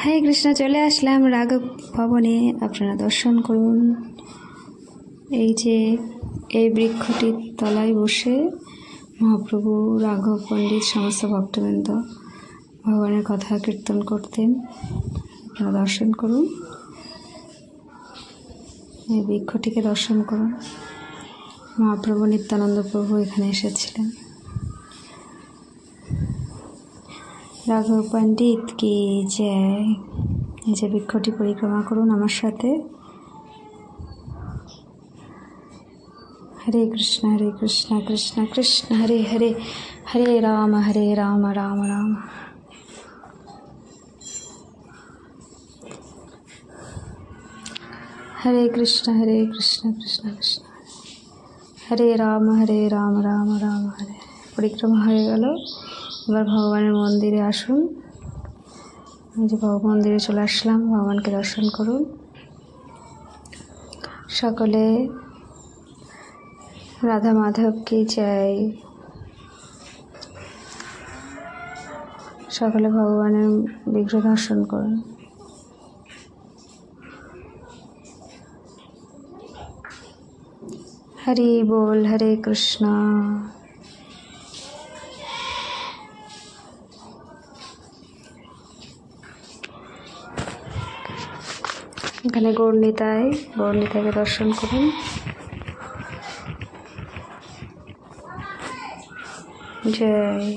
হরে কৃষ্ণ। চলে আসলাম রাঘব ভবনে, আপনারা দর্শন করুন। এই যে এই বৃক্ষটির তলায় বসে মহাপ্রভু রাঘব পণ্ডিত সমস্ত ভক্তবৃন্দ ভগবানের কথা কীর্তন করতেন। আপনারা দর্শন করুন, এই বৃক্ষটিকে দর্শন করুন। মহাপ্রভু নিত্যানন্দ প্রভু এখানে এসেছিলেন। রাঘব পণ্ডিত কি জয়। এই যে বৃক্ষটি পরিক্রমা করুন আমার সাথে। হরে কৃষ্ণ কৃষ্ণ কৃষ্ণ হরে হরে, হরে রাম রাম রাম। হরে কৃষ্ণ কৃষ্ণ কৃষ্ণ হরে রাম রাম রাম হরে। পরিক্রমা হয়ে গেল। এবার ভগবানের মন্দিরে আসুন। এই যে মন্দিরে চলে আসলাম, ভগবানকে দর্শন করুন। সকলে রাধা মাধব কি জয়। সকলে ভগবানের বিগ্রহ দর্শন করুন। হরি বল, হরে কৃষ্ণ। এখানে গৌরনিতাইকে দর্শন করুন। জয়।